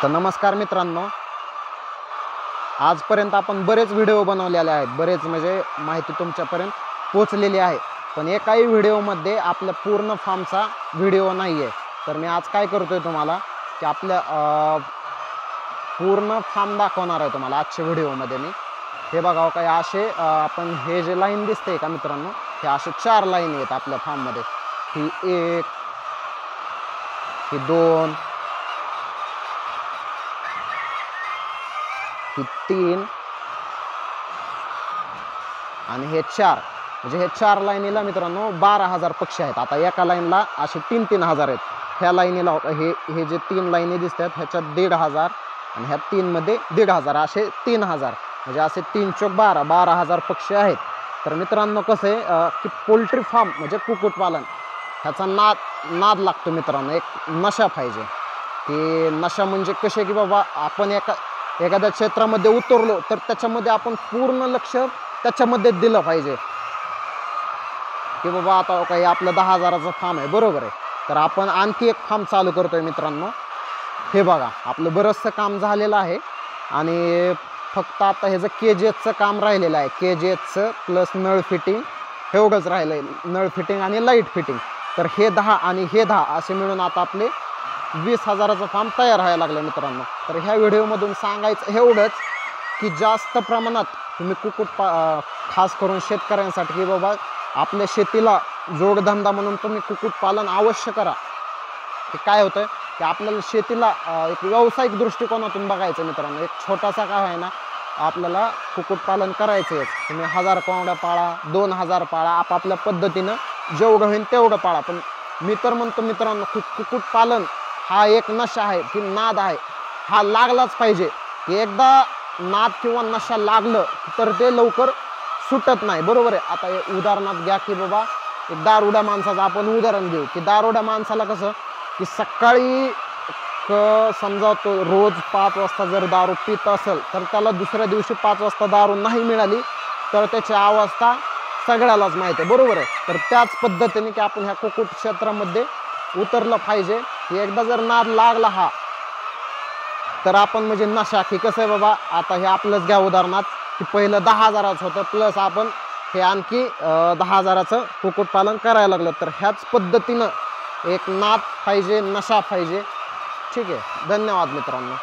तर नमस्कार मित्रांनो, आजपर्यंत आपण बरेच व्हिडिओ बनवलेले आहेत, बरेच म्हणजे माहिती तुमच्यापर्यंत पोहोचलेली आहे, पण एकाही व्हिडिओमध्ये आपल्या पूर्ण फार्मचा व्हिडिओ नाही आहे। तर मी आज काय करतोय तुम्हाला की आपल्या पूर्ण फार्म दाखवणार आहे तुम्हाला आजच्या व्हिडिओमध्ये। मी हे बघाव काय असे आपण हे जे लाईन दिसते का मित्रांनो, हे असे 4 लाईन आहेत आपल्या फार्ममध्ये। ही 1, ही 2, ही 3 आणि हे 4, म्हणजे हे 4 लाईनीला मित्रांनो 12,000 पक्षी आहेत। आता एका लाईनला असे 3-3 हजार आहेत। ह्या लाईनीला हे जे 3 लाईनी दिसतात ह्याच्यात 1,500 आणि ह्या 3 मध्ये 1,500, असे 3,000, म्हणजे असे 3 चौक 12,000 पक्षी आहेत। तर मित्रांनो कसं आहे की पोल्ट्री फार्म म्हणजे कुक्कुटपालन ह्याचा नाद लागतो मित्रांनो, एक नशा पाहिजे। की नशा म्हणजे कसे की बाबा आपण एखाद्या क्षेत्रामध्ये उतरलो तर त्याच्यामध्ये आपण पूर्ण लक्ष त्याच्यामध्ये दिलं पाहिजे। की बाबा आता काही आपलं 10,000चा फार्म आहे, बरोबर आहे, तर आपण आणखी एक फार्म चालू करतोय मित्रांनो। हे बघा आपलं बरंचसं काम झालेलं आहे आणि फक्त आता ह्याचं केजेसचं काम राहिलेलं आहे। केजेसचं प्लस नळ फिटिंग हे एवढंच राहिलं आहे, नळ फिटिंग आणि लाईट फिटिंग। तर हे 10 आणि हे 10 असे मिळून आता आपले 20,000चा फार्म तयार व्हायला लागला मित्रांनो। तर ह्या व्हिडिओमधून सांगायचं एवढंच की जास्त प्रमाणात तुम्ही खास करून शेतकऱ्यांसाठी की बाबा आपल्या शेतीला जोडधंदा म्हणून तुम्ही कुक्कुटपालन अवश्य करा। की काय होतं की आपल्याला शेतीला एक व्यावसायिक दृष्टिकोनातून बघायचं मित्रांनो। एक छोटासा काय आहे ना, आपल्याला कुक्कुटपालन करायचं आहे। तुम्ही 1000 कोंबड्या पाळा, 2000 पाळा, आपापल्या पद्धतीनं जेवढं होईल तेवढं पाळा, पण मी तर म्हणतो मित्रांनो कुक्कुटपालन हा एक नशा आहे, की नाद आहे, हा लागलाच पाहिजे। की एकदा नाद किंवा नशा लागलं तर ते लवकर सुटत नाही, बरोबर आहे। आता उदाहरणार्थ घ्या की बाबा एक दारुड्या माणसाचं आपण उदाहरण घेऊ की दारुड्या माणसाला कसं की सकाळी समजा तो रोज 5 वाजता जर दारू पित असेल तर त्याला दुसऱ्या दिवशी 5 वाजता दारू नाही मिळाली तर त्याची अवस्था सगळ्यालाच माहिती आहे, बरोबर आहे। तर त्याच पद्धतीने की आपण ह्या कुक्कुट क्षेत्रामध्ये उतरलं पाहिजे। की एकदा जर नाद लागला हा तर आपण म्हणजे नशा की कसं आहे बाबा, आता हे आपलंच घ्या उदाहरणार्थ की पहिलं 10,000चं होतं, प्लस आपण हे आणखी 10,000चं कुक्कुटपालन करायला लागलं। तर ह्याच पद्धतीनं एक नाद पाहिजे, नशा पाहिजे। ठीक आहे, धन्यवाद मित्रांनो।